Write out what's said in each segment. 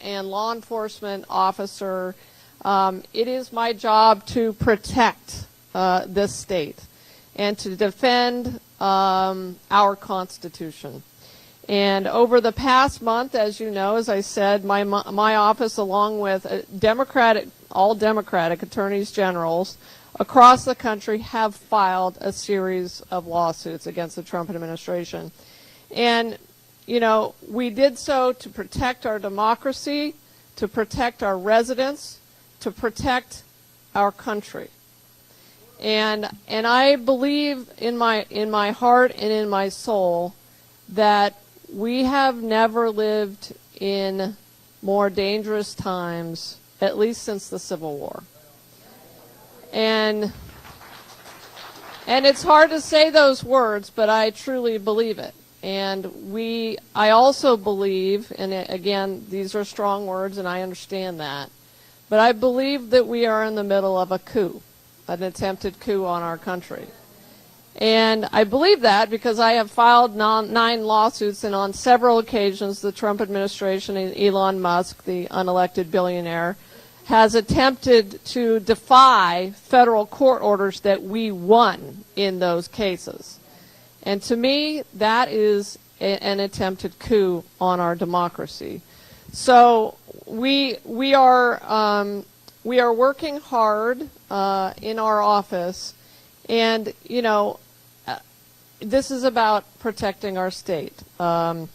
and law enforcement officer, it is my job to protect this state and to defend our Constitution. And over the past month, as you know, as I said, my office, along with all Democratic attorneys generals across the country, have filed a series of lawsuits against the Trump administration. And, you know, we did so to protect our democracy, to protect our residents, to protect our country. And I believe in my heart and in my soul that we have never lived in more dangerous times, at least since the Civil War. And it's hard to say those words, but I truly believe it. And I also believe, and again, these are strong words and I understand that, but I believe that we are in the middle of a coup, an attempted coup on our country. And I believe that because I have filed 9 lawsuits, and on several occasions the Trump administration and Elon Musk, the unelected billionaire, has attempted to defy federal court orders that we won in those cases. And to me, that is an attempted coup on our democracy. So we are working hard in our office, and you know, this is about protecting our state, and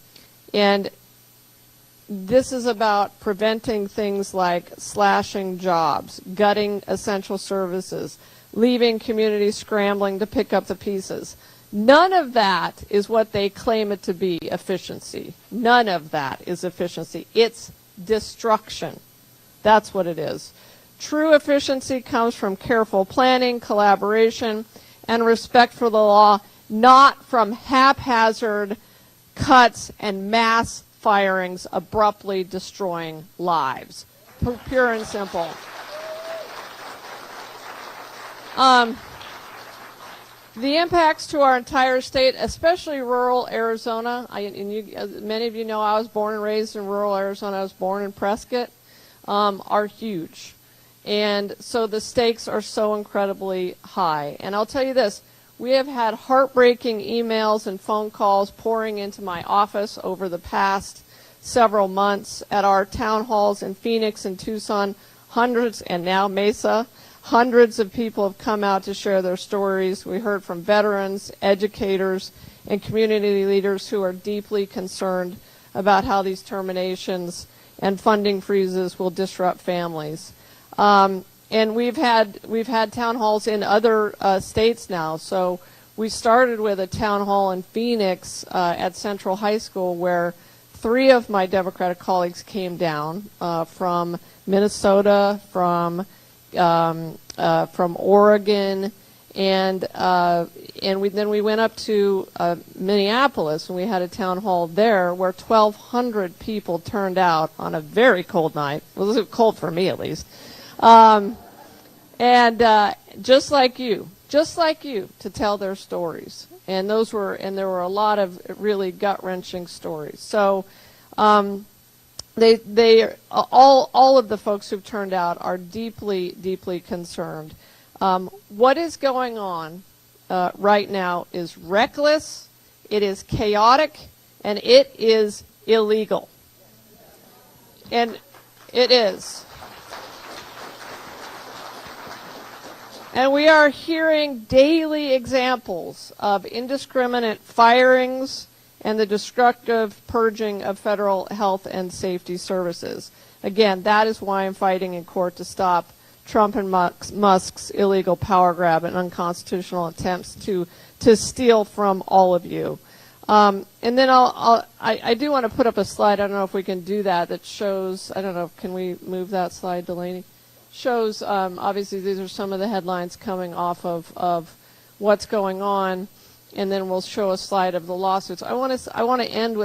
this is about preventing things like slashing jobs, gutting essential services, leaving communities scrambling to pick up the pieces. None of that is what they claim it to be, efficiency. None of that is efficiency. It's destruction. That's what it is. True efficiency comes from careful planning, collaboration, and respect for the law, not from haphazard cuts and mass firings abruptly destroying lives. Pure and simple. The impacts to our entire state, especially rural Arizona, many of you know I was born and raised in rural Arizona. I was born in Prescott, are huge. And so the stakes are so incredibly high. And I'll tell you this, we have had heartbreaking emails and phone calls pouring into my office over the past several months at our town halls in Phoenix and Tucson. Hundreds, and now Mesa, hundreds of people have come out to share their stories. We heard from veterans, educators, and community leaders who are deeply concerned about how these terminations and funding freezes will disrupt families. And we've had town halls in other states now. So we started with a town hall in Phoenix at Central High School, where 3 of my Democratic colleagues came down from Minnesota, from Oregon, and then we went up to Minneapolis, and we had a town hall there where 1,200 people turned out on a very cold night. Well, it was cold for me, at least. And just like you, to tell their stories. And there were a lot of really gut-wrenching stories. So all of the folks who've turned out are deeply, deeply concerned. What is going on right now is reckless, it is chaotic, and it is illegal. And it is. And we are hearing daily examples of indiscriminate firings and the destructive purging of federal health and safety services. Again, that is why I'm fighting in court to stop Trump and Musk's illegal power grab and unconstitutional attempts to steal from all of you. And then I do want to put up a slide. I don't know if we can do that shows, I don't know, can we move that slide, Delaney? Shows, obviously, these are some of the headlines coming off of what's going on, and then we'll show a slide of the lawsuits. I want to end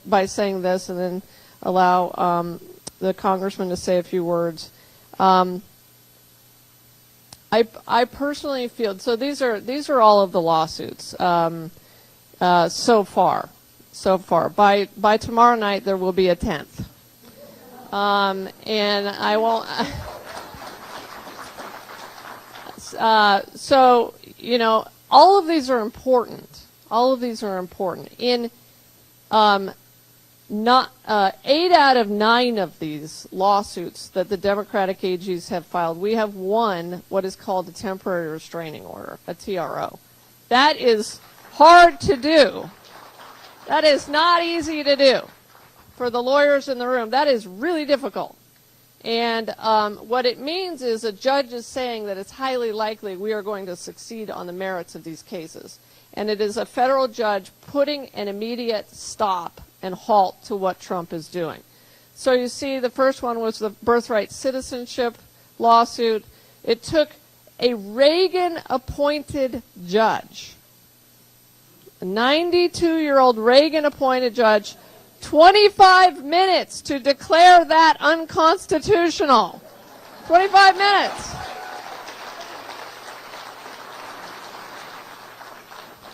by saying this, and then allow the congressman to say a few words. I personally feel, so these are all of the lawsuits so far. By tomorrow night there will be a 10th. And I won't. So, you know, all of these are important. All of these are important. In 8 out of 9 of these lawsuits that the Democratic AGs have filed, we have won what is called a temporary restraining order, a TRO. That is hard to do. That is not easy to do. For the lawyers in the room, that is really difficult. And what it means is a judge is saying that it's highly likely we are going to succeed on the merits of these cases. And it is a federal judge putting an immediate stop and halt to what Trump is doing. So you see, the first one was the birthright citizenship lawsuit. It took a Reagan-appointed judge, a 92-year-old Reagan-appointed judge, 25 minutes to declare that unconstitutional. 25 minutes.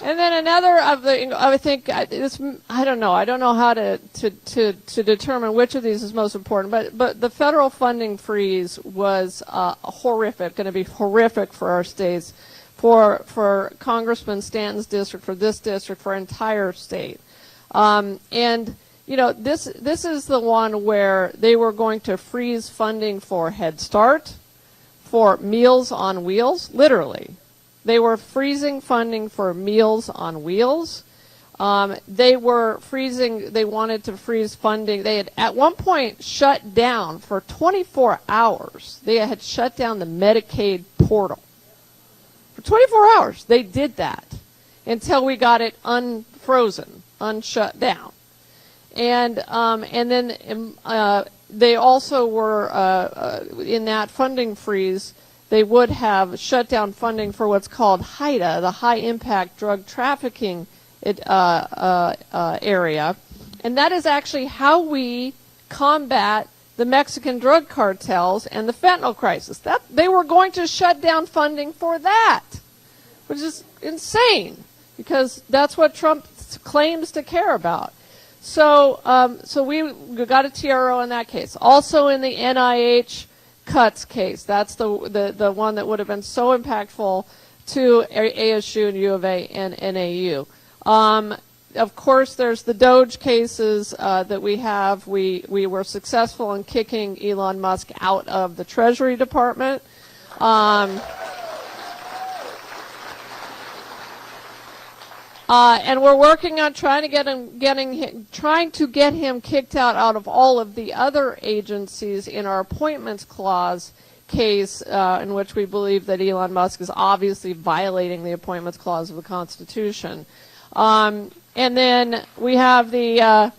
And then another of the, I think, I don't know how to determine which of these is most important, but the federal funding freeze was horrific, going to be horrific for our states, for Congressman Stanton's district, for this district, for our entire state. And, you know, this is the one where they were going to freeze funding for Head Start, for Meals on Wheels, literally. They were freezing funding for Meals on Wheels. They wanted to freeze funding. They had at one point shut down for 24 hours. They had shut down the Medicaid portal. For 24 hours, they did that until we got it unfrozen, unshut down. And then they also were, in that funding freeze, they would have shut down funding for what's called HIDTA, the High Impact Drug Trafficking area. And that is actually how we combat the Mexican drug cartels and the fentanyl crisis. They were going to shut down funding for that, which is insane, because that's what Trump claims to care about. So we got a TRO in that case. Also in the NIH cuts case, that's the one that would have been so impactful to ASU and U of A and NAU. Of course, there's the Doge cases that we have. We were successful in kicking Elon Musk out of the Treasury Department. And we're working on trying to get him kicked out of all of the other agencies in our appointments clause case, in which we believe that Elon Musk is obviously violating the appointments clause of the Constitution. And then we have the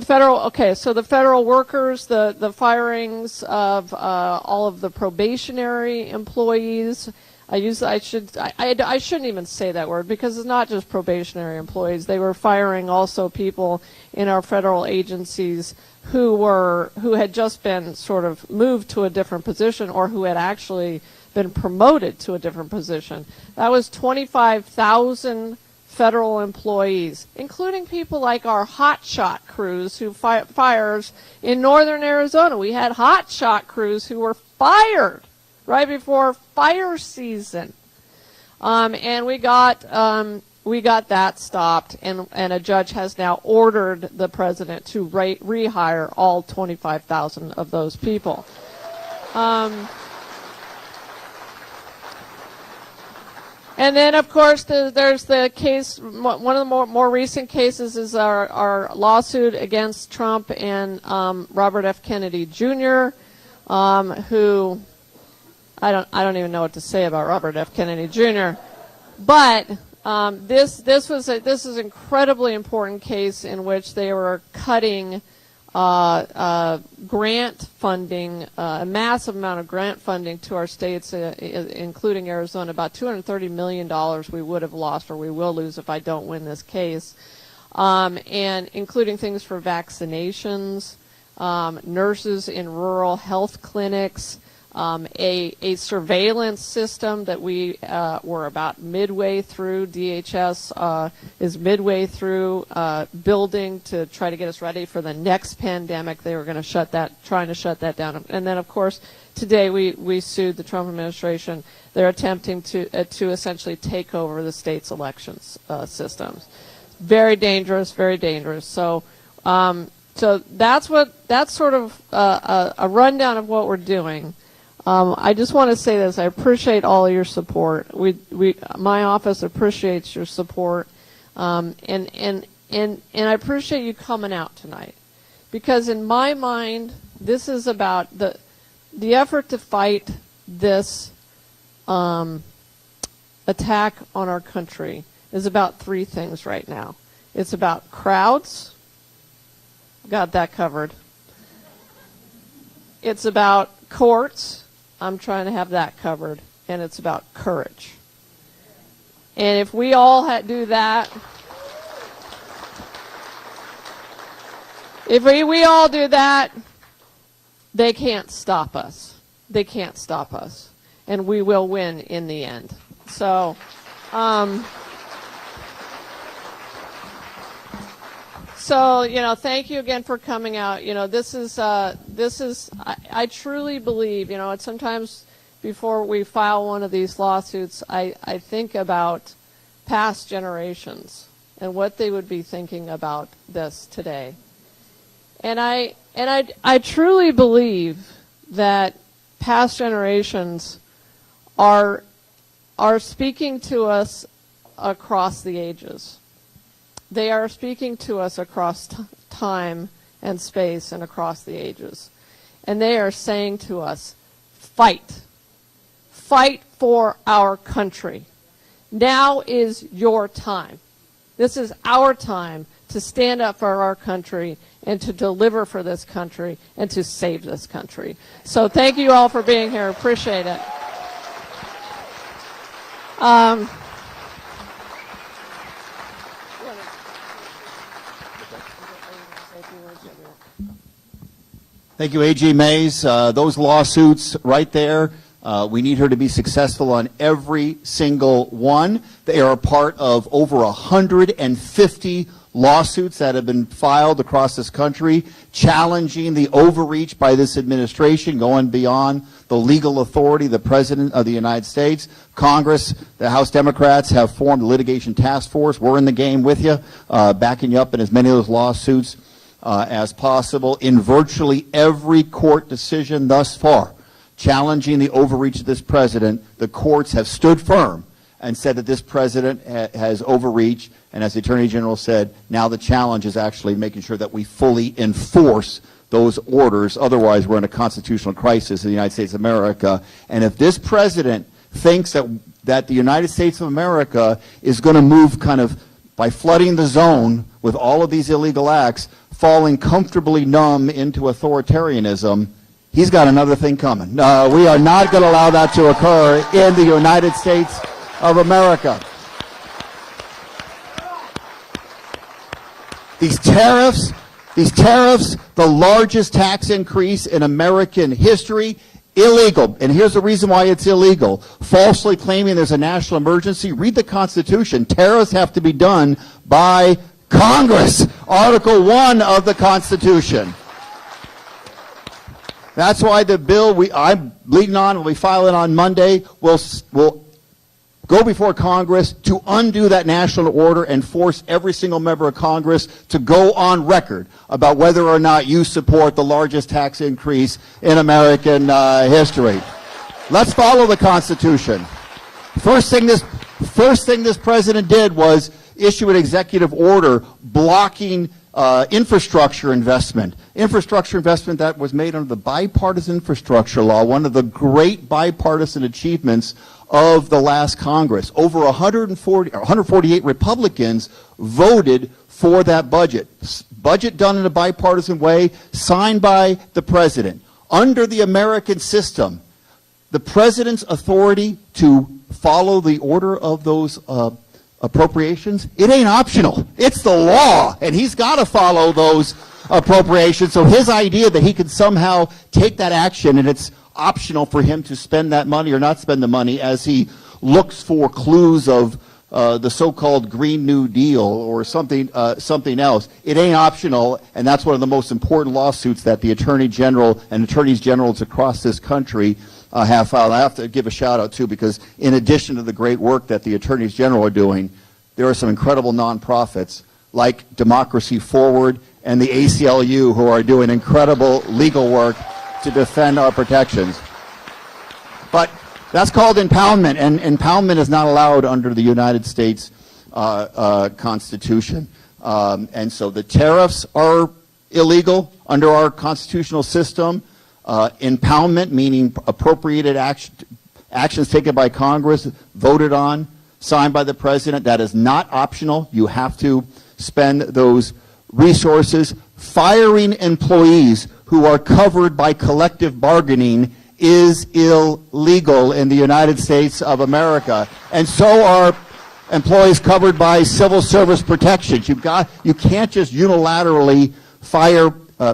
federal. Okay, so the federal workers, the firings of all of the probationary employees. I shouldn't even say that word, because it's not just probationary employees. They were firing also people in our federal agencies who had just been sort of moved to a different position, or who had actually been promoted to a different position. That was 25,000 federal employees, including people like our hotshot crews who fires in northern Arizona. We had hotshot crews who were fired right before fire season, and we got that stopped, and a judge has now ordered the president to rehire all 25,000 of those people. And then, of course, there's the case. One of the more recent cases is our lawsuit against Trump and Robert F. Kennedy Jr., who I don't even know what to say about Robert F. Kennedy Jr. But this is an incredibly important case in which they were cutting grant funding, a massive amount of grant funding to our states, including Arizona. About $230 million we would have lost, or we will lose, if I don't win this case, and including things for vaccinations, nurses in rural health clinics, a surveillance system that we were about midway through. DHS is midway through building to try to get us ready for the next pandemic. They were going to trying to shut that down. And then, of course, today we sued the Trump administration. They're attempting to essentially take over the state's elections systems. Very dangerous, very dangerous. So that's sort of a rundown of what we're doing. I just want to say this. I appreciate all of your support. My office appreciates your support, and I appreciate you coming out tonight, because in my mind, this is about the effort to fight this attack on our country is about three things right now. It's about crowds. Got that covered. It's about courts. I'm trying to have that covered. And it's about courage. And if we all do that, if we all do that, they can't stop us. They can't stop us. And we will win in the end. So, thank you again for coming out. This is, I truly believe, sometimes before we file one of these lawsuits, I think about past generations and what they would be thinking about this today. And I truly believe that past generations are speaking to us across the ages. They are speaking to us across time and space and across the ages. And they are saying to us, fight. Fight for our country. Now is your time. This is our time to stand up for our country and to deliver for this country and to save this country. So thank you all for being here. Appreciate it. Thank you, A.G. Mays. Those lawsuits right there, we need her to be successful on every single one. They are a part of over 150 lawsuits that have been filed across this country, challenging the overreach by this administration, going beyond the legal authority, the President of the United States. Congress, the House Democrats have formed a litigation task force. We're in the game with you, backing you up in as many of those lawsuits as possible. In virtually every court decision thus far, challenging the overreach of this president, the courts have stood firm and said that this president has overreached. And as the Attorney General said, now the challenge is actually making sure that we fully enforce those orders. Otherwise, we're in a constitutional crisis in the United States of America. And if this president thinks that the United States of America is going to move kind of by flooding the zone with all of these illegal acts, falling comfortably numb into authoritarianism, he's got another thing coming. We are not going to allow that to occur in the United States of America. These tariffs, the largest tax increase in American history, illegal. And here's the reason why it's illegal. Falsely claiming there's a national emergency. Read the Constitution. Tariffs have to be done by Congress. Article 1 of the Constitution. That's why the bill I'm leading on, we'll be filing on Monday, will go before Congress to undo that national order and force every single member of Congress to go on record about whether or not you support the largest tax increase in American history. Let's follow the Constitution. First thing this president did was issue an executive order blocking infrastructure investment. Infrastructure investment that was made under the bipartisan infrastructure law, one of the great bipartisan achievements of the last Congress. Over 148 Republicans voted for that budget. Budget done in a bipartisan way, signed by the president. Under the American system, the president's authority to follow the order of those appropriations, it ain't optional. It's the law, and he's got to follow those appropriation. So his idea that he could somehow take that action and it's optional for him to spend that money or not spend the money as he looks for clues of the so-called Green New Deal or something else. It ain't optional, and that's one of the most important lawsuits that the Attorney General and Attorneys Generals across this country have filed. I have to give a shout out too, because in addition to the great work that the Attorneys General are doing, there are some incredible nonprofits like Democracy Forward and the ACLU who are doing incredible legal work to defend our protections. But that's called impoundment, and impoundment is not allowed under the United States Constitution. And so the tariffs are illegal under our constitutional system. Impoundment, meaning appropriated actions taken by Congress, voted on, signed by the President, that is not optional. You have to spend those resources. Firing employees who are covered by collective bargaining is illegal in the United States of America, and so are employees covered by civil service protections. You can't just unilaterally fire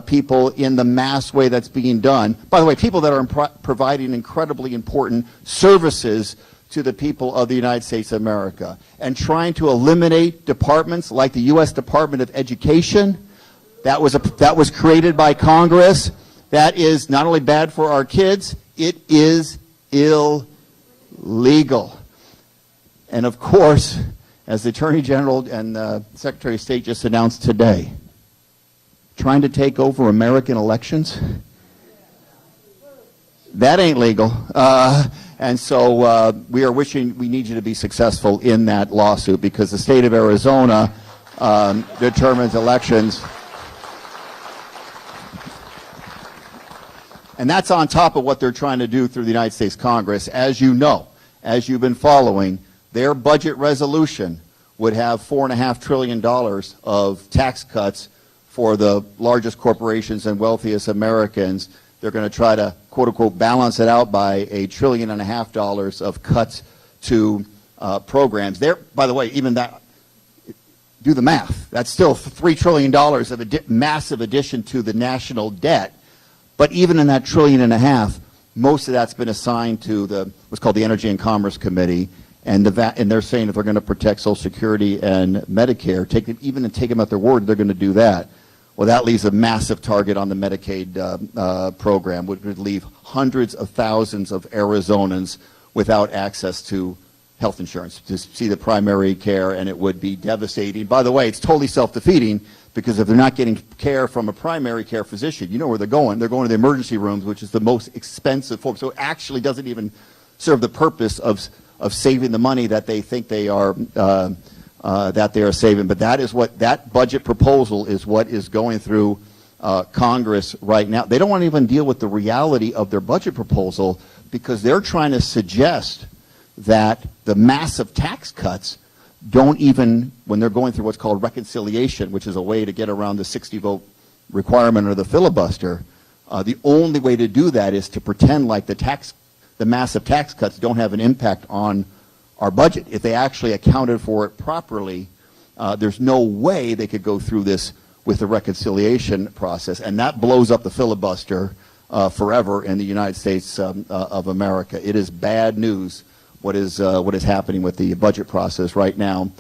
people in the mass way that's being done. By the way, people that are providing incredibly important services to the people of the United States of America, and trying to eliminate departments like the U.S. Department of Education that was created by Congress. That is not only bad for our kids, it is illegal. And of course, as the Attorney General and the Secretary of State just announced today, trying to take over American elections, that ain't legal. And so we need you to be successful in that lawsuit, because the state of Arizona determines elections. And that's on top of what they're trying to do through the United States Congress. As you know, as you've been following, their budget resolution would have $4.5 trillion of tax cuts for the largest corporations and wealthiest Americans. They're going to try to, quote unquote, balance it out by $1.5 trillion of cuts to programs. There, by the way, even that, do the math. That's still $3 trillion of a massive addition to the national debt. But even in that $1.5 trillion, most of that's been assigned to what's called the Energy and Commerce Committee, and they're saying if they're going to protect Social Security and Medicare, take them at their word, they're going to do that. Well, that leaves a massive target on the Medicaid program, which would leave hundreds of thousands of Arizonans without access to health insurance, to see the primary care, and it would be devastating. By the way, it's totally self-defeating, because if they're not getting care from a primary care physician, you know where they're going. They're going to the emergency rooms, which is the most expensive form. So it actually doesn't even serve the purpose of saving the money that they think they are saving. But that is what that budget proposal is, what is going through Congress right now. They don't want to even deal with the reality of their budget proposal, because they're trying to suggest that the massive tax cuts don't even, when they're going through what's called reconciliation, which is a way to get around the 60-vote requirement or the filibuster, the only way to do that is to pretend like the massive tax cuts don't have an impact on our budget. If they actually accounted for it properly, there's no way they could go through this with the reconciliation process, and that blows up the filibuster forever in the United States of America. It is bad news what is happening with the budget process right now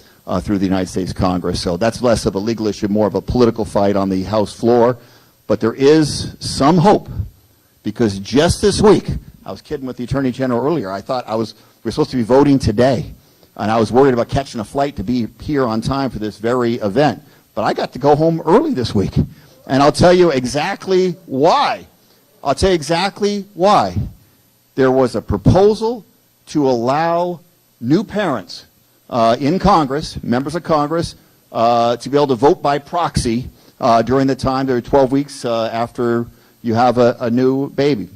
through the United States Congress. So that's less of a legal issue, more of a political fight on the House floor. But there is some hope, because just this week, I was kidding with the Attorney General earlier, I thought we were supposed to be voting today, and I was worried about catching a flight to be here on time for this very event. But I got to go home early this week, and I'll tell you exactly why. There was a proposal to allow new parents in Congress, members of Congress, to be able to vote by proxy during the time, there are 12 weeks after you have a new baby.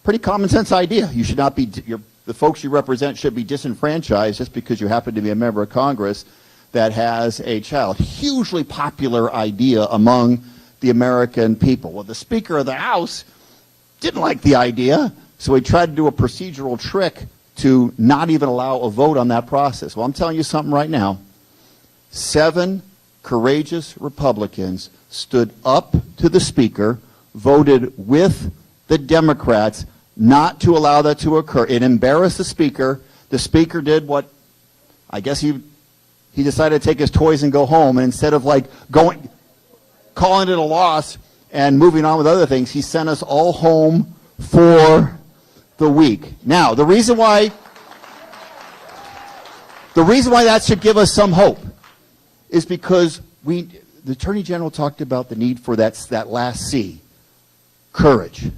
Pretty common sense idea. You should not be, the folks you represent should be disenfranchised just because you happen to be a member of Congress that has a child. Hugely popular idea among the American people. Well, the Speaker of the House didn't like the idea, so he tried to do a procedural trick to not even allow a vote on that process. Well, I'm telling you something right now. 7 courageous Republicans stood up to the Speaker, voted with the Democrats not to allow that to occur. It embarrassed the Speaker. The Speaker did what, I guess he decided to take his toys and go home, and instead of like calling it a loss and moving on with other things, he sent us all home for the week. Now, the reason why that should give us some hope is because the Attorney General talked about the need for that last C, courage.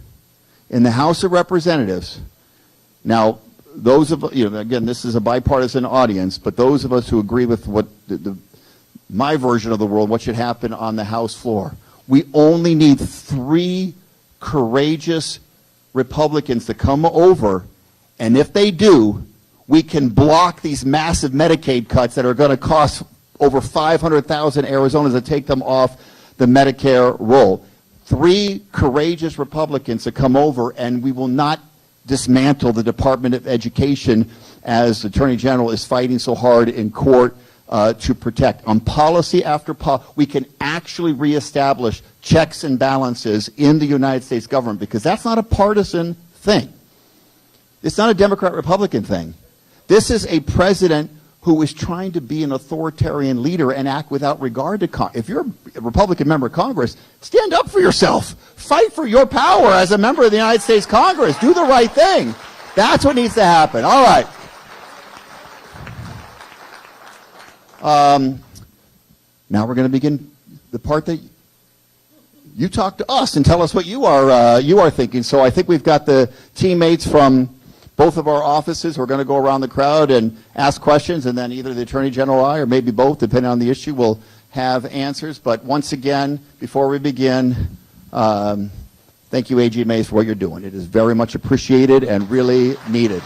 In the House of Representatives, now, those of, again, this is a bipartisan audience, but those of us who agree with what my version of the world, what should happen on the House floor, we only need 3 courageous Republicans to come over, and if they do, we can block these massive Medicaid cuts that are going to cost over 500,000 Arizonans to take them off the Medicare roll. 3 courageous Republicans to come over, and we will not dismantle the Department of Education as the Attorney General is fighting so hard in court to protect. On policy after policy, we can actually reestablish checks and balances in the United States government, because that's not a partisan thing. It's not a Democrat-Republican thing. This is a president who is trying to be an authoritarian leader and act without regard to Congress. If you're a Republican member of Congress, stand up for yourself. Fight for your power as a member of the United States Congress. Do the right thing. That's what needs to happen. All right. Now we're going to begin the part that you talk to us and tell us what you are thinking. So I think we've got the teammates from both of our offices. We're going to go around the crowd and ask questions, and then either the Attorney General or I, or maybe both, depending on the issue, will have answers. But once again, before we begin, thank you, A.G. Mays, for what you're doing. It is very much appreciated and really needed.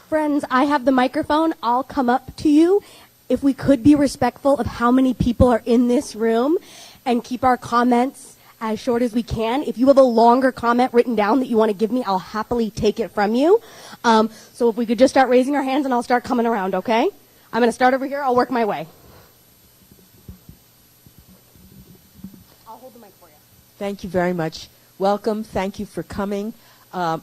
Friends, I have the microphone. I'll come up to you. If we could be respectful of how many people are in this room and keep our comments as short as we can. If you have a longer comment written down that you want to give me, I'll happily take it from you. So if we could just start raising our hands, and I'll start coming around, okay? I'm going to start over here. I'll work my way. I'll hold the mic for you. Thank you very much. Welcome. Thank you for coming.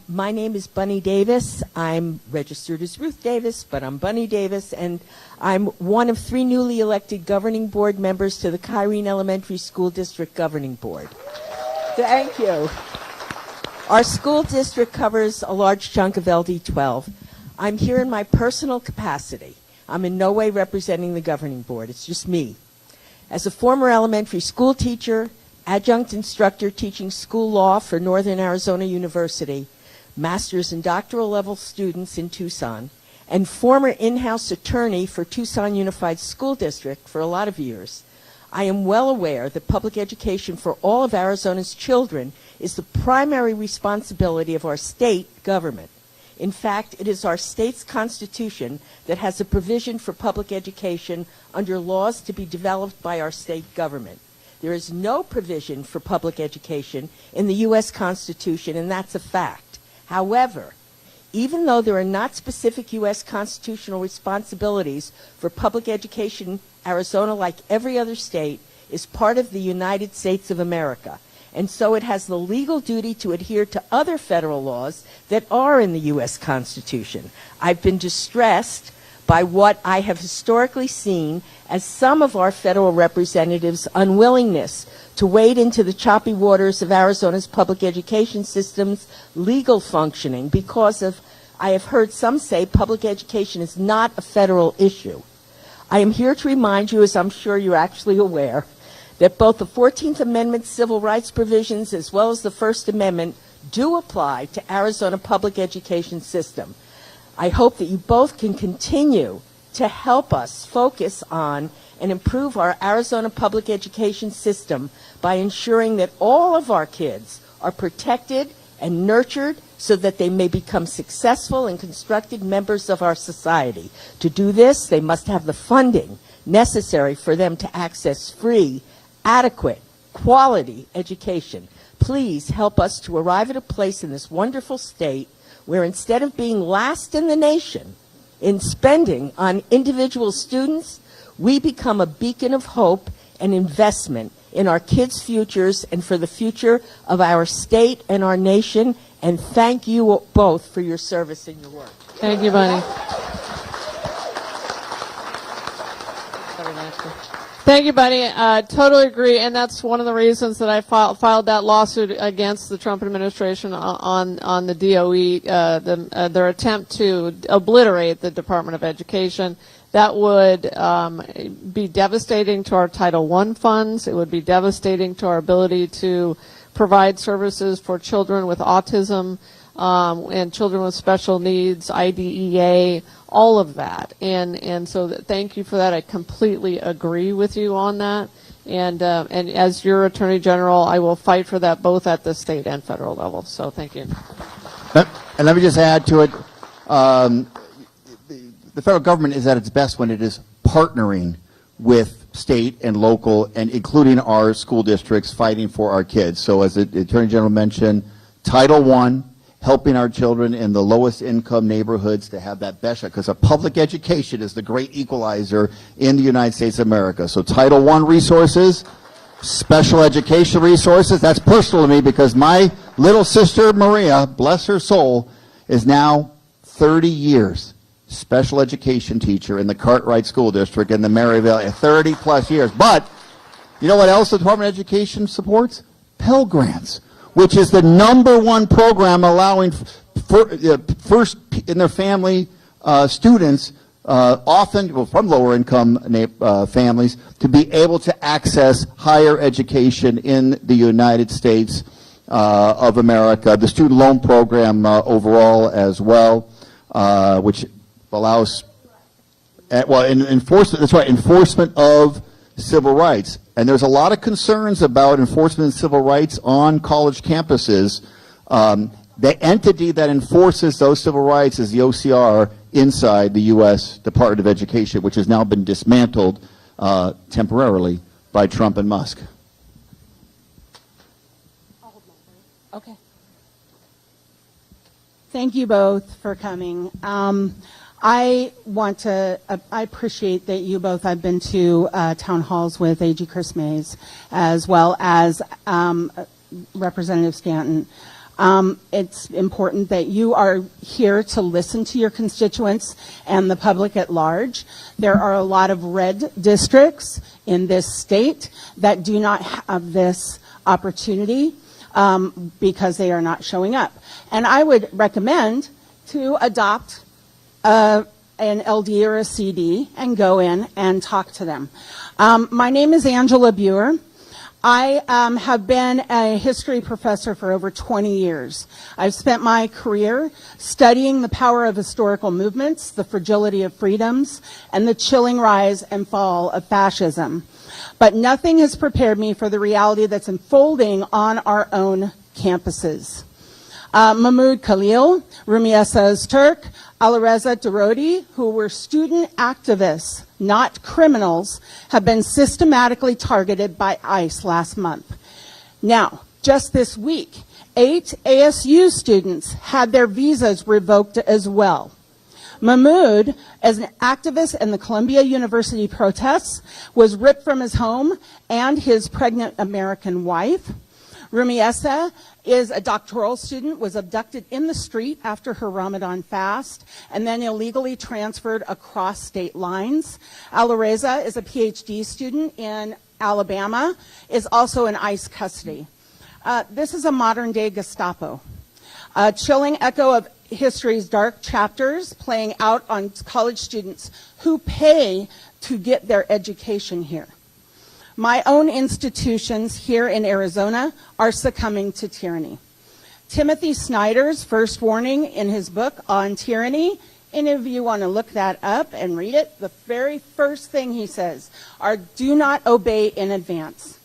My name is Bunny Davis. I'm registered as Ruth Davis, but I'm Bunny Davis, and I'm one of 3 newly elected governing board members to the Kyrene Elementary School District Governing Board. Thank you. Our school district covers a large chunk of LD12. I'm here in my personal capacity. I'm in no way representing the governing board. It's just me. As a former elementary school teacher, adjunct instructor teaching school law for Northern Arizona University, master's and doctoral level students in Tucson, and former in-house attorney for Tucson Unified School District for a lot of years, I am well aware that public education for all of Arizona's children is the primary responsibility of our state government. In fact, it is our state's constitution that has a provision for public education under laws to be developed by our state government. There is no provision for public education in the U.S. Constitution, and that's a fact. However, even though there are not specific U.S. constitutional responsibilities for public education, Arizona, like every other state, is part of the United States of America. And so it has the legal duty to adhere to other federal laws that are in the U.S. Constitution. I've been distressed by what I have historically seen as some of our federal representatives' unwillingness to wade into the choppy waters of Arizona's public education system's legal functioning because of, I have heard some say, public education is not a federal issue. I am here to remind you, as I'm sure you're actually aware, that both the 14th Amendment civil rights provisions as well as the First Amendment do apply to Arizona public education system. I hope that you both can continue to help us focus on and improve our Arizona public education system by ensuring that all of our kids are protected and nurtured so that they may become successful and constructive members of our society. To do this, they must have the funding necessary for them to access free, adequate, quality education. Please help us to arrive at a place in this wonderful state where instead of being last in the nation in spending on individual students, we become a beacon of hope and investment in our kids' futures and for the future of our state and our nation. And thank you both for your service and your work. Thank you, Bunny. Thank you, Bunny. Totally agree, and that's one of the reasons that I filed that lawsuit against the Trump administration on the DOE, their attempt to obliterate the Department of Education. That would be devastating to our Title I funds. It would be devastating to our ability to provide services for children with autism and children with special needs, IDEA, all of that. And so thank you for that. I completely agree with you on that. And as your Attorney General, I will fight for that both at the state and federal level. So thank you. And let me just add to it. The federal government is at its best when it is partnering with state and local, and including our school districts, fighting for our kids. So as the Attorney General mentioned, Title I, helping our children in the lowest income neighborhoods to have that best shot, because a public education is the great equalizer in the United States of America. So Title I resources, special education resources, that's personal to me because my little sister Maria, bless her soul, is now 30 years special education teacher in the Cartwright School District in the Maryville, 30 plus years. But you know what else the Department of Education supports? Pell Grants, which is the #1 program allowing first in their family students, often from lower income families, to be able to access higher education in the United States of America. The student loan program overall as well, which allows, enforcement, that's right, enforcement of civil rights. And there's a lot of concerns about enforcement of civil rights on college campuses. The entity that enforces those civil rights is the OCR inside the U.S. Department of Education, which has now been dismantled temporarily by Trump and Musk. Okay. Thank you both for coming. I appreciate that you both have been to town halls with AG Chris Mays, as well as Representative Stanton. It's important that you are here to listen to your constituents and the public at large. There are a lot of red districts in this state that do not have this opportunity because they are not showing up. And I would recommend to adopt an LD or a CD and go in and talk to them. My name is Angela Buer. I have been a history professor for over 20 years. I've spent my career studying the power of historical movements, the fragility of freedoms, and the chilling rise and fall of fascism. But nothing has prepared me for the reality that's unfolding on our own campuses. Mahmoud Khalil, Rumiesa Öztürk, Alireza Darodi, who were student activists, not criminals, have been systematically targeted by ICE last month. Now, just this week, 8 ASU students had their visas revoked as well. Mahmoud, as an activist in the Columbia University protests, was ripped from his home and his pregnant American wife. Rumiesa is a doctoral student, was abducted in the street after her Ramadan fast, and then illegally transferred across state lines. Alireza is a PhD student in Alabama, is also in ICE custody. This is a modern-day Gestapo, a chilling echo of history's dark chapters playing out on college students who pay to get their education here. My own institutions here in Arizona are succumbing to tyranny. Timothy Snyder's first warning in his book on tyranny, any of you want to look that up and read it, the very first thing he says are do not obey in advance.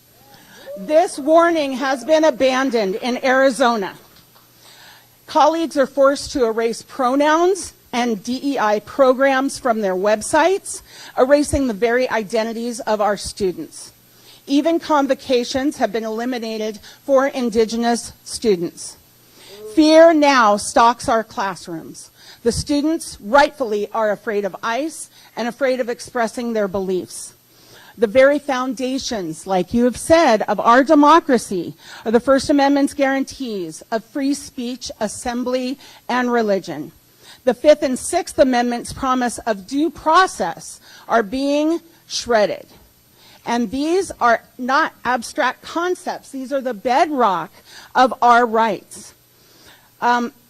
This warning has been abandoned in Arizona. Colleagues are forced to erase pronouns and DEI programs from their websites, erasing the very identities of our students. Even convocations have been eliminated for Indigenous students. Fear now stalks our classrooms. The students rightfully are afraid of ICE and afraid of expressing their beliefs. The very foundations, like you have said, of our democracy are the First Amendment's guarantees of free speech, assembly, and religion. The Fifth and Sixth Amendments' promise of due process are being shredded. And these are not abstract concepts. These are the bedrock of our rights.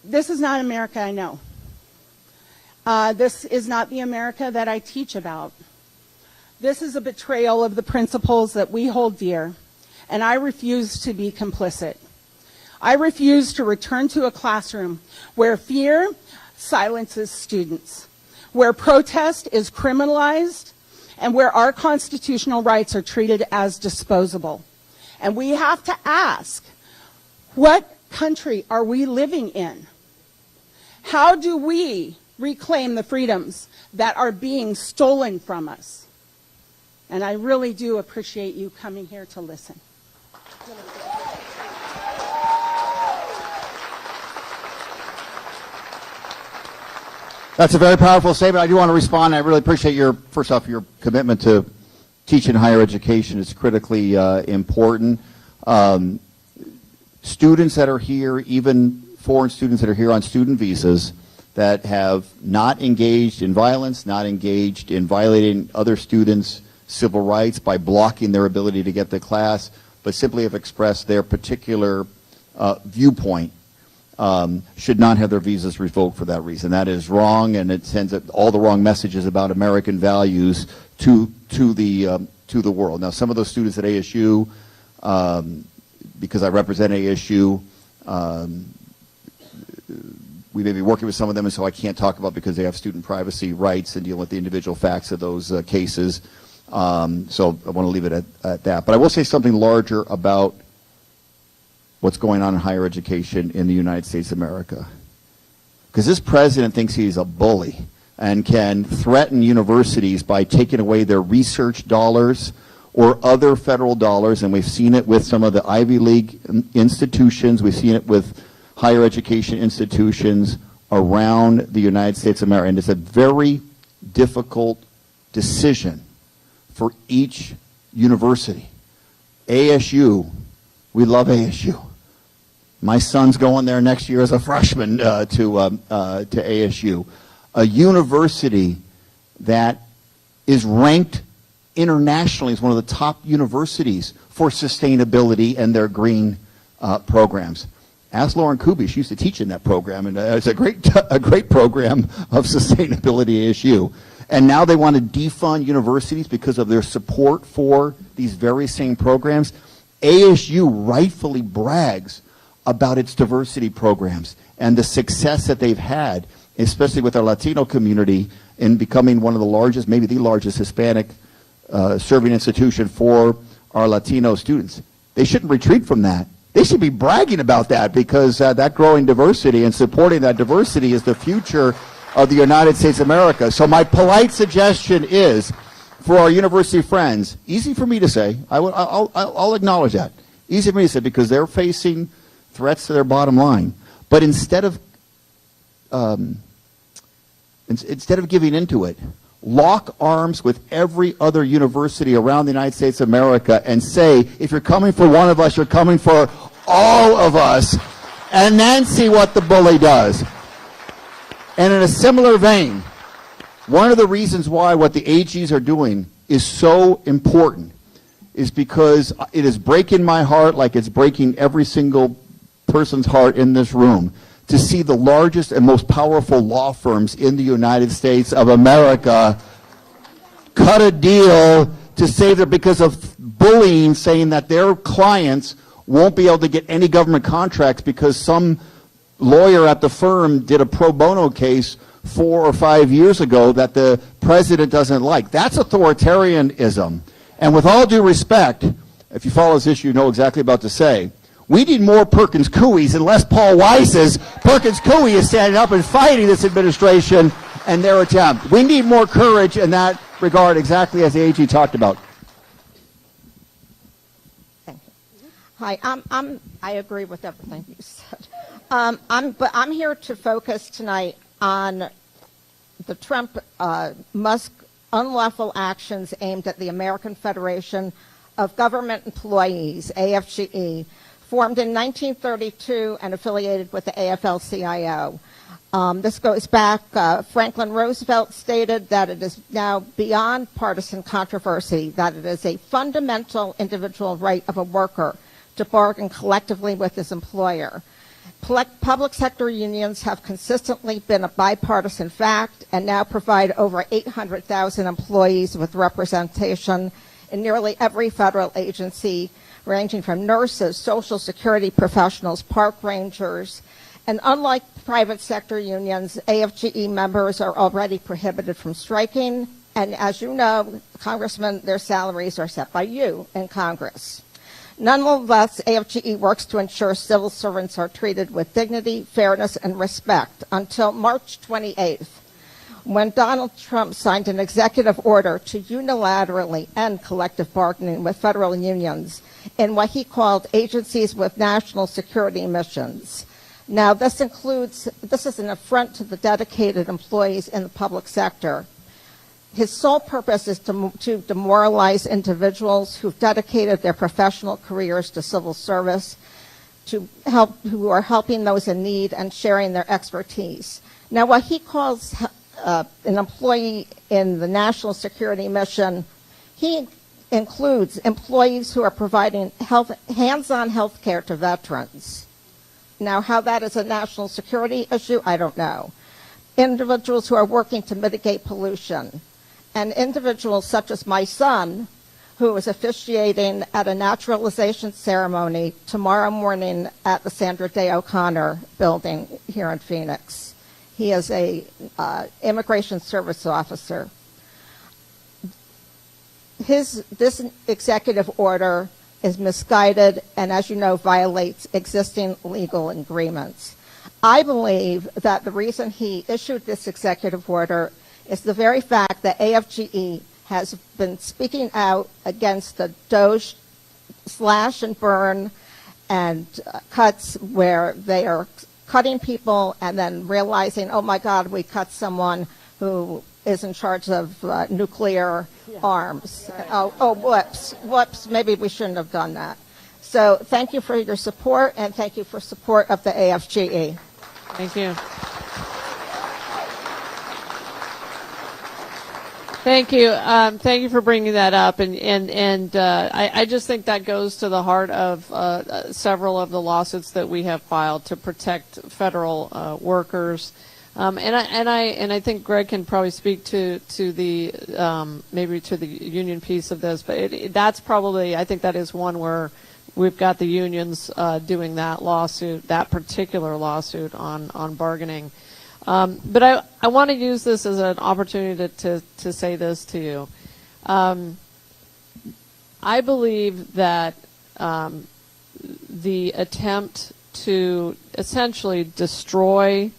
This is not America I know. This is not the America that I teach about. This is a betrayal of the principles that we hold dear, and I refuse to be complicit. I refuse to return to a classroom where fear silences students, where protest is criminalized, and where our constitutional rights are treated as disposable. And we have to ask, what country are we living in? How do we reclaim the freedoms that are being stolen from us? And I really do appreciate you coming here to listen. That's a very powerful statement. I do want to respond. I really appreciate first off, your commitment to teaching higher education. It's critically important. Students that are here, even foreign students that are here on student visas, that have not engaged in violence, not engaged in violating other students' civil rights by blocking their ability to get to class, but simply have expressed their particular viewpoint, should not have their visas revoked for that reason. That is wrong, and it sends all the wrong messages about American values to the world. Now, some of those students at ASU, because I represent ASU, we may be working with some of them, and so I can't talk about because they have student privacy rights and deal with the individual facts of those cases. So I want to leave it at that. But I will say something larger about what's going on in higher education in the United States of America. Because this president thinks he's a bully and can threaten universities by taking away their research dollars or other federal dollars, and we've seen it with some of the Ivy League institutions, we've seen it with higher education institutions around the United States of America, and it's a very difficult decision for each university. ASU, we love ASU. My son's going there next year as a freshman to ASU. A university that is ranked internationally as one of the top universities for sustainability and their green programs. Ask Lauren Kuby, she used to teach in that program, and it's a great program of sustainability at ASU. And now they want to defund universities because of their support for these very same programs. ASU rightfully brags about its diversity programs and the success that they've had, especially with our Latino community, in becoming one of the largest, maybe the largest Hispanic serving institution for our Latino students. They shouldn't retreat from that. They should be bragging about that, because that growing diversity and supporting that diversity is the future of the United States of America. So my polite suggestion is, for our university friends, easy for me to say, I'll acknowledge that, easy for me to say, because they're facing threats to their bottom line. But instead of giving into it, lock arms with every other university around the United States of America and say, if you're coming for one of us, you're coming for all of us, and then see what the bully does. And in a similar vein, one of the reasons why what the AGs are doing is so important is because it is breaking my heart, like it's breaking every single person's heart in this room, to see the largest and most powerful law firms in the United States of America cut a deal to save their, because of bullying, saying that their clients won't be able to get any government contracts because some lawyer at the firm did a pro bono case 4 or 5 years ago that the president doesn't like. That's authoritarianism. And with all due respect, if you follow this issue, you know exactly what I'm about to say. We need more Perkins Coie's and less Paul Weiss's. Perkins Coie is standing up and fighting this administration and their attempt. We need more courage in that regard, exactly as the AG talked about. Thank you. Hi, I agree with everything you said. But I'm here to focus tonight on the Trump-Musk unlawful actions aimed at the American Federation of Government Employees, AFGE, formed in 1932 and affiliated with the AFL-CIO. This goes back, Franklin Roosevelt stated that it is now beyond partisan controversy, that it is a fundamental individual right of a worker to bargain collectively with his employer. Public sector unions have consistently been a bipartisan fact and now provide over 800,000 employees with representation in nearly every federal agency, ranging from nurses, social security professionals, park rangers, and unlike private sector unions, AFGE members are already prohibited from striking, and as you know, Congressmen, their salaries are set by you in Congress. Nonetheless, AFGE works to ensure civil servants are treated with dignity, fairness, and respect until March 28th, when Donald Trump signed an executive order to unilaterally end collective bargaining with federal unions in what he called agencies with national security missions. Now, this is an affront to the dedicated employees in the public sector. His sole purpose is to demoralize individuals who've dedicated their professional careers to civil service, who are helping those in need and sharing their expertise. Now, what he calls an employee in the national security mission, he includes employees who are providing hands-on health care to veterans. Now, how that is a national security issue, I don't know. Individuals who are working to mitigate pollution, and individuals such as my son, who is officiating at a naturalization ceremony tomorrow morning at the Sandra Day O'Connor building here in Phoenix. He is a immigration service officer. This executive order is misguided and, as you know, violates existing legal agreements. I believe that the reason he issued this executive order is the very fact that AFGE has been speaking out against the DOJ slash and burn and cuts where they are cutting people and then realizing, oh my God, we cut someone who is in charge of nuclear arms. Right. Whoops, maybe we shouldn't have done that. So thank you for your support, and thank you for support of the AFGE. Thank you. Thank you. Thank you for bringing that up, and I just think that goes to the heart of several of the lawsuits that we have filed to protect federal workers. And I think Greg can probably speak to the maybe to the union piece of this, but that's probably, I think that is one where we've got the unions doing that lawsuit, that particular lawsuit on bargaining. But I want to use this as an opportunity to say this to you. I believe that the attempt to essentially destroy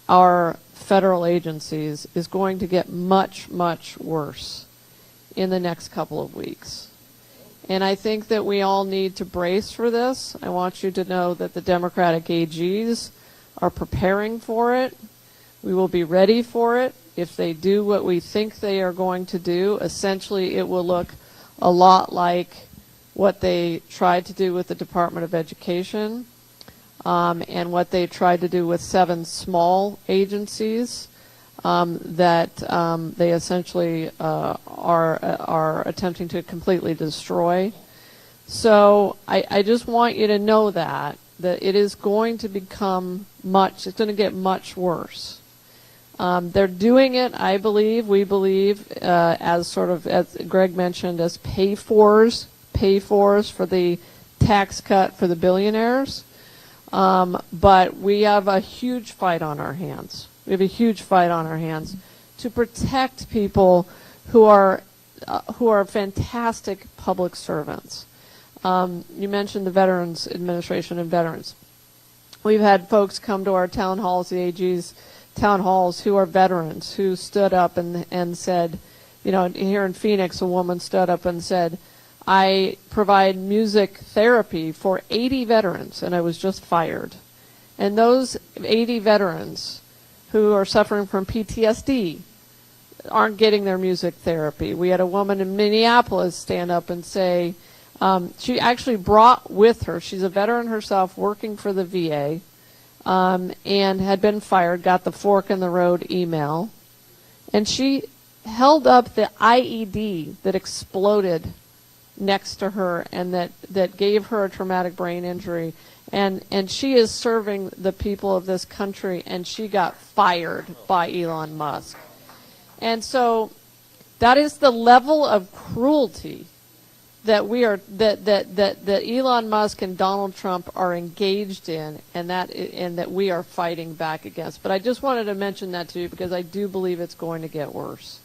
our federal agencies is going to get much, much worse in the next couple of weeks. And I think that we all need to brace for this. I want you to know that the Democratic AGs are preparing for it. We will be ready for it. If they do what we think they are going to do, essentially it will look a lot like what they tried to do with the Department of Education. And what they tried to do with 7 small agencies that they essentially are attempting to completely destroy. So I just want you to know that it is going to become it's going to get much worse. They're doing it, I believe, we believe, as sort of, as Greg mentioned, as pay-fors for the tax cut for the billionaires. But we have a huge fight on our hands. We have a huge fight on our hands to protect people who are fantastic public servants. You mentioned the Veterans Administration and veterans. We've had folks come to our town halls, the AG's town halls, who are veterans, who stood up and said, here in Phoenix, a woman stood up and said, I provide music therapy for 80 veterans, and I was just fired. And those 80 veterans who are suffering from PTSD aren't getting their music therapy. We had a woman in Minneapolis stand up and say she actually brought with her, she's a veteran herself working for the VA, and had been fired, got the fork in the road email, and she held up the IED that exploded next to her and that gave her a traumatic brain injury. And she is serving the people of this country, and she got fired by Elon Musk. And so that is the level of cruelty that that Elon Musk and Donald Trump are engaged in, and that we are fighting back against. But I just wanted to mention that to you because I do believe it's going to get worse.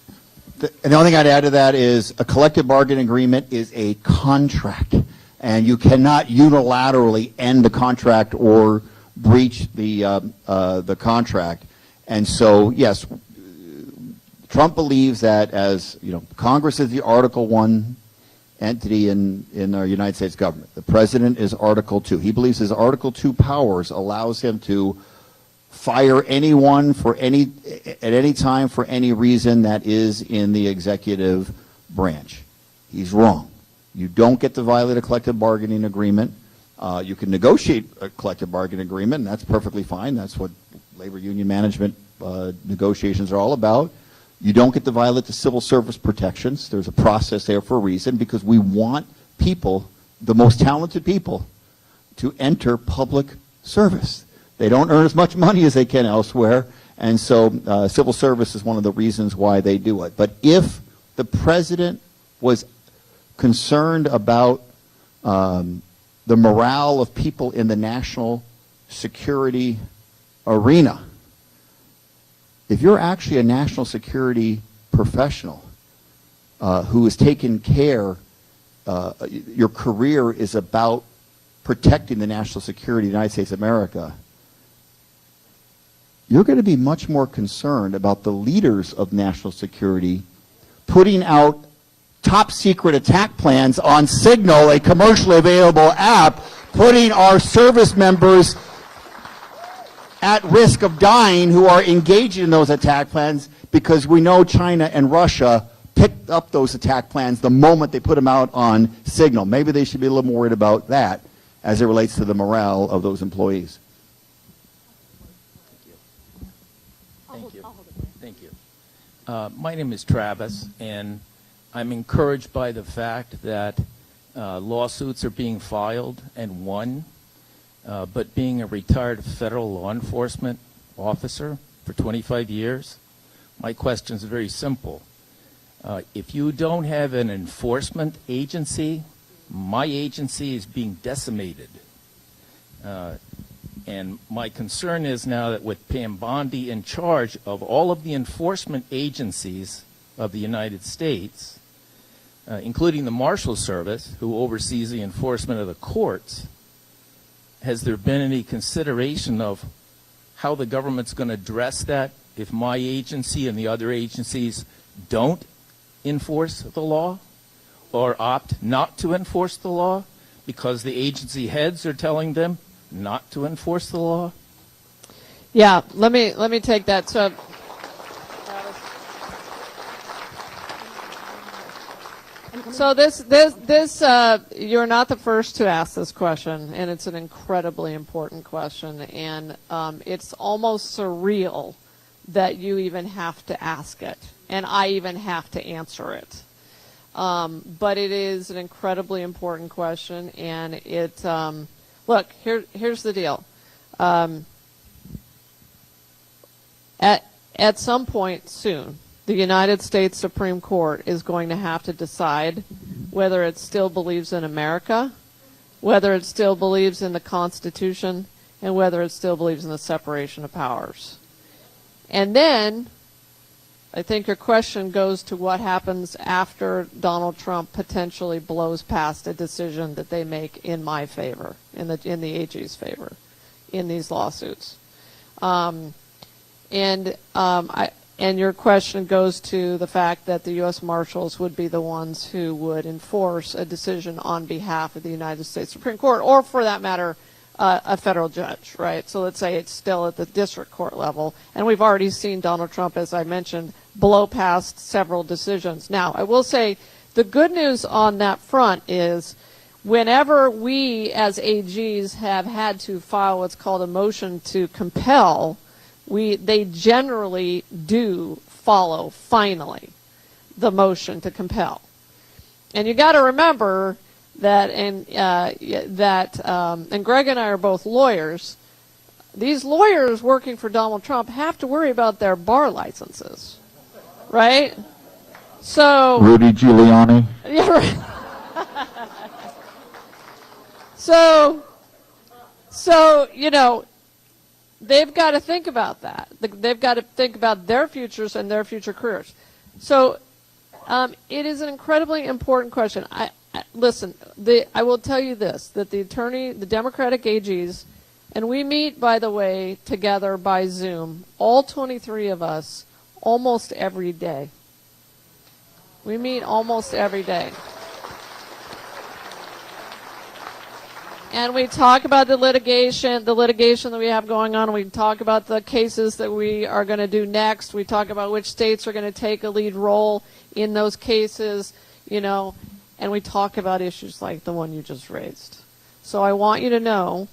And the only thing I'd add to that is a collective bargaining agreement is a contract, and you cannot unilaterally end the contract or breach the contract. And so, yes, Trump believes that, as you know, Congress is the Article 1 entity in our United States government. The president is Article 2. He believes his Article 2 powers allows him to fire anyone at any time for any reason that is in the executive branch. He's wrong. You don't get to violate a collective bargaining agreement. You can negotiate a collective bargaining agreement, and that's perfectly fine. That's what labor union management negotiations are all about. You don't get to violate the civil service protections. There's a process there for a reason, because we want people, the most talented people, to enter public service. They don't earn as much money as they can elsewhere, and so civil service is one of the reasons why they do it. But if the president was concerned about the morale of people in the national security arena, if you're actually a national security professional who is taking care, your career is about protecting the national security of the United States of America, you're going to be much more concerned about the leaders of national security putting out top secret attack plans on Signal, a commercially available app, putting our service members at risk of dying who are engaged in those attack plans, because we know China and Russia picked up those attack plans the moment they put them out on Signal. Maybe they should be a little more worried about that as it relates to the morale of those employees. Thank you. My name is Travis, and I'm encouraged by the fact that lawsuits are being filed and won. But being a retired federal law enforcement officer for 25 years, my question is very simple. If you don't have an enforcement agency, my agency is being decimated. And my concern is now that with Pam Bondi in charge of all of the enforcement agencies of the United States, including the Marshal Service, who oversees the enforcement of the courts, has there been any consideration of how the government's going to address that if my agency and the other agencies don't enforce the law or opt not to enforce the law because the agency heads are telling them not to enforce the law? Yeah, let me take that. So, this you're not the first to ask this question, and it's an incredibly important question, and it's almost surreal that you even have to ask it, and I even have to answer it. But it is an incredibly important question, and it look, here's the deal. At some point soon, the United States Supreme Court is going to have to decide whether it still believes in America, whether it still believes in the Constitution, and whether it still believes in the separation of powers. And then I think your question goes to what happens after Donald Trump potentially blows past a decision that they make in my favor, in the AG's favor, in these lawsuits. And your question goes to the fact that the U.S. Marshals would be the ones who would enforce a decision on behalf of the United States Supreme Court, or for that matter, a federal judge, right? So let's say it's still at the district court level. And we've already seen Donald Trump, as I mentioned, blow past several decisions. Now, I will say the good news on that front is whenever we as AGs have had to file what's called a motion to compel, they generally do follow, finally, the motion to compel. And you got to remember that, and Greg and I are both lawyers. These lawyers working for Donald Trump have to worry about their bar licenses, right? So Rudy Giuliani. Yeah, right. So you know, they've got to think about that. They've got to think about their futures and their future careers. So it is an incredibly important question. Listen, I will tell you this, that the Democratic AGs, and we meet, by the way, together by Zoom, all 23 of us, almost every day. We meet almost every day. And we talk about the litigation that we have going on. We talk about the cases that we are going to do next. We talk about which states are going to take a lead role in those cases, you know, and we talk about issues like the one you just raised. So I want you to know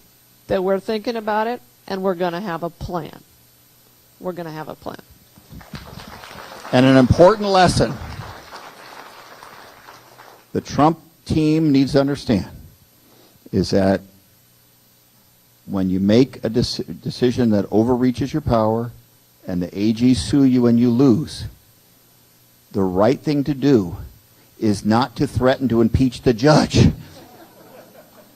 that we're thinking about it, and we're going to have a plan. We're going to have a plan. And an important lesson the Trump team needs to understand is that when you make a decision that overreaches your power and the AGs sue you and you lose, the right thing to do is not to threaten to impeach the judge.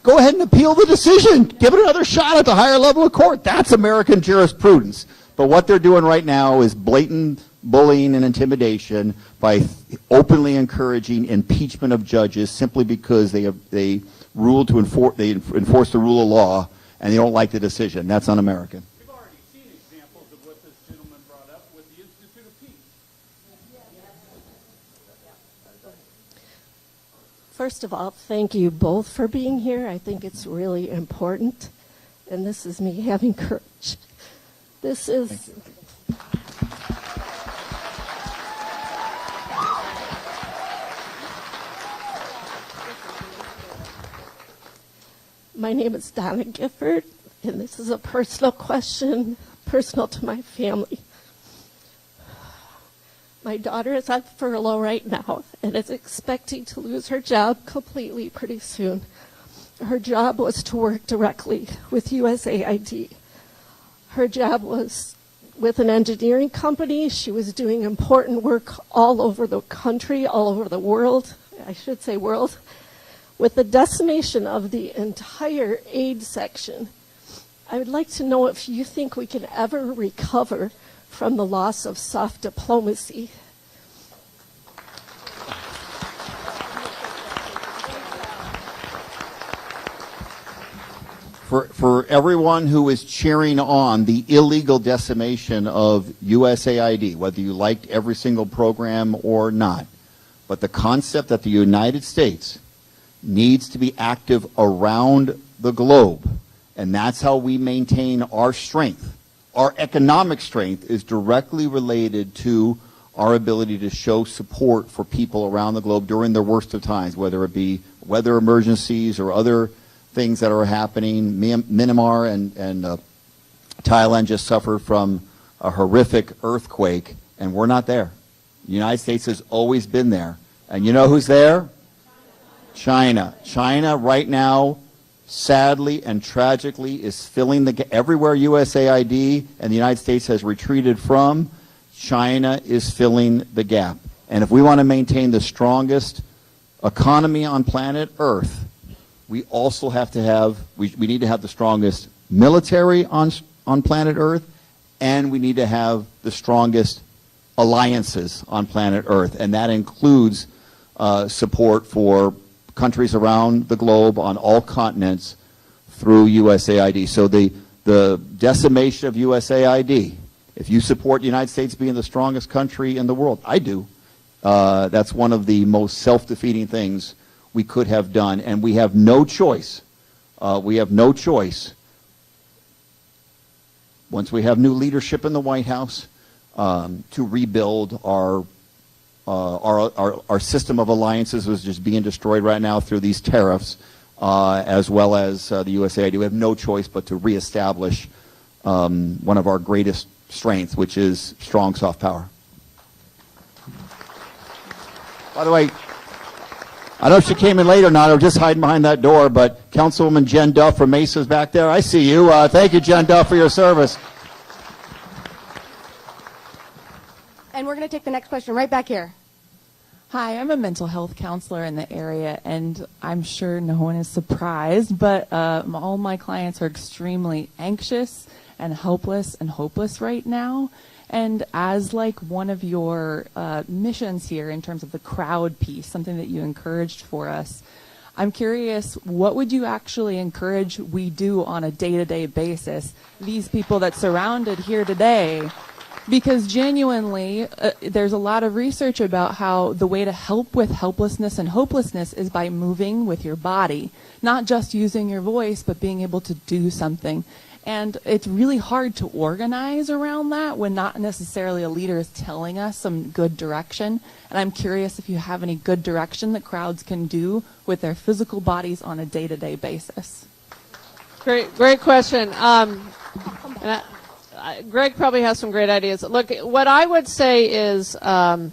Go ahead and appeal the decision. Give it another shot at the higher level of court. That's American jurisprudence. But what they're doing right now is blatant bullying and intimidation by openly encouraging impeachment of judges simply because they rule to enforce the rule of law and they don't like the decision. That's un-American. We've already seen examples of what this gentleman brought up with the Institute of Peace. First of all, thank you both for being here. I think it's really important. And this is me having courage. This is... My name is Donna Gifford, and this is a personal question, personal to my family. My daughter is on furlough right now and is expecting to lose her job completely pretty soon. Her job was to work directly with USAID. Her job was with an engineering company. She was doing important work all over the country, all over the world, I should say world. With the decimation of the entire aid section, I would like to know if you think we can ever recover from the loss of soft diplomacy. For everyone who is cheering on the illegal decimation of USAID, whether you liked every single program or not, but the concept that the United States needs to be active around the globe, and that's how we maintain our strength. Our economic strength is directly related to our ability to show support for people around the globe during their worst of times, whether it be weather emergencies or other things that are happening. Myanmar and Thailand just suffered from a horrific earthquake, and we're not there. The United States has always been there. And you know who's there? China. China right now, sadly and tragically, is filling the everywhere USAID and the United States has retreated from, China is filling the gap. And if we want to maintain the strongest economy on planet Earth, we also have to have, we need to have the strongest military on planet Earth, and we need to have the strongest alliances on planet Earth. And that includes support for countries around the globe on all continents through USAID. So the decimation of USAID, if you support the United States being the strongest country in the world, I do, that's one of the most self-defeating things we could have done, and we have no choice. We have no choice once we have new leadership in the White House, to rebuild our system of alliances, which is just being destroyed right now through these tariffs, as well as the USAID. We have no choice but to reestablish one of our greatest strengths, which is strong soft power. By the way, I don't know if she came in late or not, or just hiding behind that door, but Councilwoman Jen Duff from Mesa's back there. I see you. Thank you, Jen Duff, for your service. And we're going to take the next question right back here. Hi, I'm a mental health counselor in the area, and I'm sure no one is surprised, but all my clients are extremely anxious and helpless and hopeless right now. And as like one of your missions here in terms of the crowd piece, something that you encouraged for us, I'm curious, what would you actually encourage we do on a day-to-day basis, these people that surrounded here today? Because genuinely, there's a lot of research about how the way to help with helplessness and hopelessness is by moving with your body, not just using your voice, but being able to do something. And it's really hard to organize around that when not necessarily a leader is telling us some good direction. And I'm curious if you have any good direction that crowds can do with their physical bodies on a day-to-day basis. Great question. Greg probably has some great ideas. Look, what I would say is, I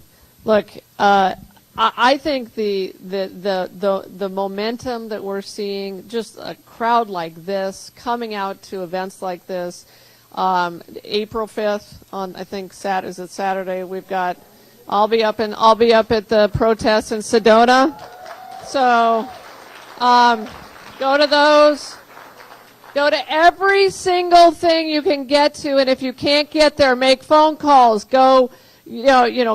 think the momentum that we're seeing, just a crowd like this coming out to events like this, April 5th on, I think, Saturday? We've got. I'll be up at the protest in Sedona, so go to those. Go to every single thing you can get to, and if you can't get there, make phone calls. Go.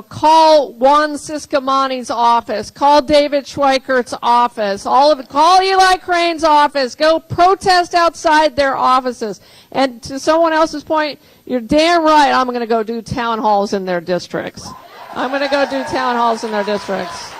Call Juan Siscamani's office. Call David Schweikert's office. Call Eli Crane's office. Go protest outside their offices. And to someone else's point, you're damn right. I'm going to go do town halls in their districts. I'm going to go do town halls in their districts.